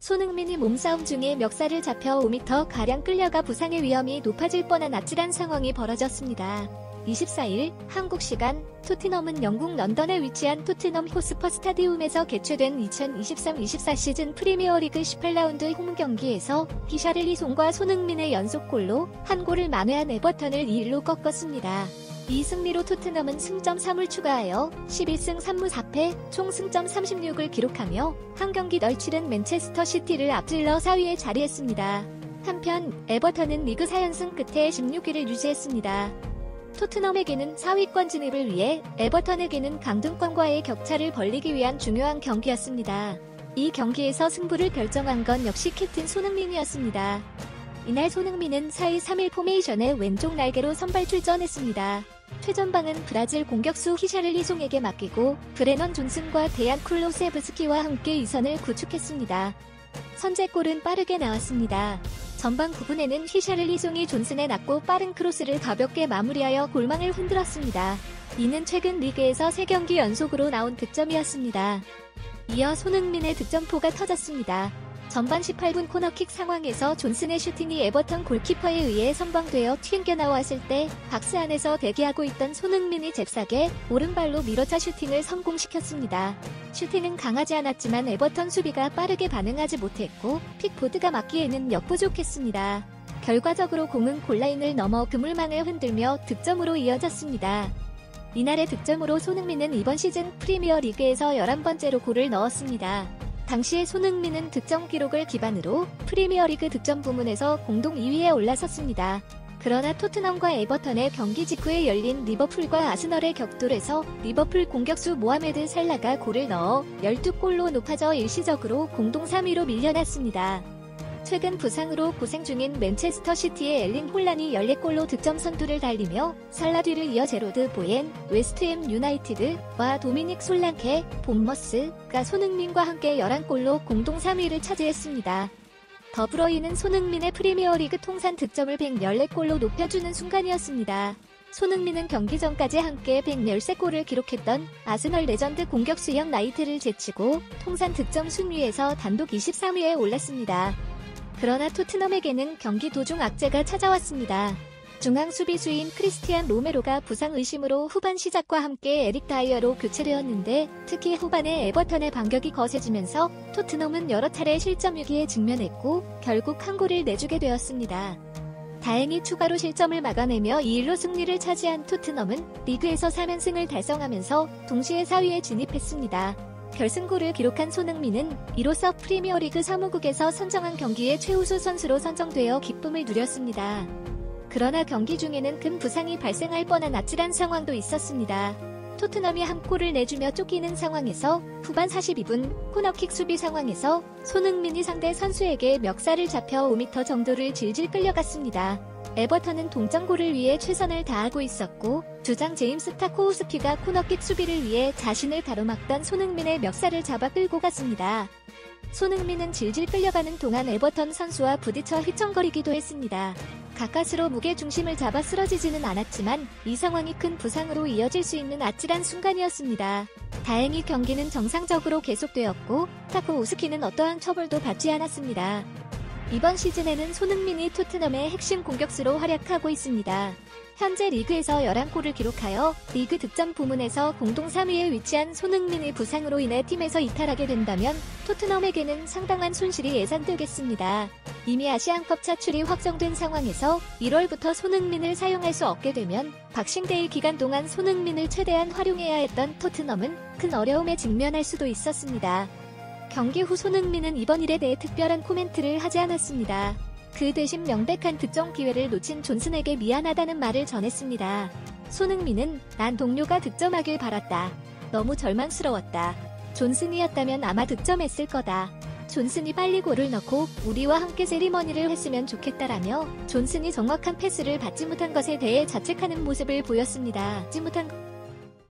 손흥민이 몸싸움 중에 멱살을 잡혀 5m가량 끌려가 부상의 위험이 높아질 뻔한 아찔한 상황이 벌어졌습니다. 24일 한국 시간 토트넘은 영국 런던에 위치한 토트넘 호스퍼 스타디움에서 개최된 2023-24 시즌 프리미어리그 18라운드 홈 경기에서 히샤를리송과 손흥민의 연속골로 한 골을 만회한 에버턴을 2-1로 꺾었습니다. 이 승리로 토트넘은 승점 3을 추가하여 11승 3무 4패 총 승점 36을 기록하며 한 경기 덜 치른 맨체스터 시티를 앞질러 4위에 자리했습니다. 한편 에버턴은 리그 4연승 끝에 16위를 유지했습니다. 토트넘에게는 4위권 진입을 위해 에버턴에게는 강등권과의 격차를 벌리기 위한 중요한 경기였습니다. 이 경기에서 승부를 결정한 건 역시 캡틴 손흥민이었습니다. 이날 손흥민은 4-2-3-1 포메이션의 왼쪽 날개로 선발 출전했습니다. 최전방은 브라질 공격수 히샤를리송에게 맡기고 브레넌 존슨과 데얀 쿨로세브스키와 함께 2선을 구축했습니다. 선제골은 빠르게 나왔습니다. 전방 9분에는 히샤를리송이 존슨에 낮고 빠른 크로스를 가볍게 마무리하여 골망을 흔들었습니다. 이는 최근 리그에서 3경기 연속으로 나온 득점이었습니다. 이어 손흥민의 득점포가 터졌습니다. 전반 18분 코너킥 상황에서 존슨의 슈팅이 에버턴 골키퍼에 의해 선방되어 튕겨 나왔을 때 박스 안에서 대기하고 있던 손흥민이 잽싸게 오른발로 밀어차 슈팅을 성공시켰습니다. 슈팅은 강하지 않았지만 에버턴 수비가 빠르게 반응하지 못했고 픽포드가 막기에는 역부족했습니다. 결과적으로 공은 골라인을 넘어 그물망을 흔들며 득점으로 이어졌습니다. 이날의 득점으로 손흥민은 이번 시즌 프리미어리그에서 11번째로 골을 넣었습니다. 당시에 손흥민은 득점 기록을 기반으로 프리미어리그 득점 부문에서 공동 2위에 올라섰습니다. 그러나 토트넘과 에버턴의 경기 직후에 열린 리버풀과 아스널의 격돌에서 리버풀 공격수 모하메드 살라가 골을 넣어 12골로 높아져 일시적으로 공동 3위로 밀려났습니다. 최근 부상으로 고생 중인 맨체스터 시티의 엘링 홀란이 14골로 득점 선두를 달리며 살라 뒤를 이어 제로드 보엔, 웨스트햄 유나이티드와 도미닉 솔랑케, 본머스가 손흥민과 함께 11골로 공동 3위를 차지했습니다. 더브로인은 손흥민의 프리미어리그 통산 득점을 114골로 높여주는 순간이었습니다. 손흥민은 경기 전까지 함께 113골을 기록했던 아스널 레전드 공격수 영 나이트를 제치고 통산 득점 순위에서 단독 23위에 올랐습니다. 그러나 토트넘에게는 경기 도중 악재가 찾아왔습니다. 중앙 수비수인 크리스티안 로메로가 부상 의심으로 후반 시작과 함께 에릭 다이어로 교체되었는데 특히 후반에 에버턴의 반격이 거세지면서 토트넘은 여러 차례 실점 위기에 직면했고 결국 한 골을 내주게 되었습니다. 다행히 추가로 실점을 막아내며 2-1로 승리를 차지한 토트넘은 리그에서 3연승을 달성하면서 동시에 4위에 진입했습니다. 결승골을 기록한 손흥민은 이로써 프리미어리그 사무국에서 선정한 경기의 최우수 선수로 선정되어 기쁨을 누렸습니다. 그러나 경기 중에는 큰 부상이 발생할 뻔한 아찔한 상황도 있었습니다. 토트넘이 한 골을 내주며 쫓기는 상황에서 후반 42분 코너킥 수비 상황에서 손흥민이 상대 선수에게 멱살을 잡혀 5m 정도를 질질 끌려갔습니다. 에버턴은 동점골을 위해 최선을 다하고 있었고 주장 제임스 타코우스키가 코너킥 수비를 위해 자신을 가로막던 손흥민의 멱살을 잡아 끌고 갔습니다. 손흥민은 질질 끌려가는 동안 에버턴 선수와 부딪혀 휘청거리기도 했습니다. 가까스로 무게중심을 잡아 쓰러지지는 않았지만 이 상황이 큰 부상으로 이어질 수 있는 아찔한 순간이었습니다. 다행히 경기는 정상적으로 계속되었고 타코우스키는 어떠한 처벌도 받지 않았습니다. 이번 시즌에는 손흥민이 토트넘의 핵심 공격수로 활약하고 있습니다. 현재 리그에서 11골을 기록하여 리그 득점 부문에서 공동 3위에 위치한 손흥민의 부상으로 인해 팀에서 이탈하게 된다면 토트넘에게는 상당한 손실이 예상되겠습니다. 이미 아시안컵 차출이 확정된 상황에서 1월부터 손흥민을 사용할 수 없게 되면 박싱데이 기간 동안 손흥민을 최대한 활용해야 했던 토트넘은 큰 어려움에 직면할 수도 있었습니다. 경기 후 손흥민은 이번 일에 대해 특별한 코멘트를 하지 않았습니다. 그 대신 명백한 득점 기회를 놓친 존슨에게 미안하다는 말을 전했습니다. 손흥민은 난 동료가 득점하길 바랐다. 너무 절망스러웠다. 존슨이었다면 아마 득점했을 거다. 존슨이 빨리 골을 넣고 우리와 함께 세리머니를 했으면 좋겠다라며 존슨이 정확한 패스를 받지 못한 것에 대해 자책하는 모습을 보였습니다. 받지 못한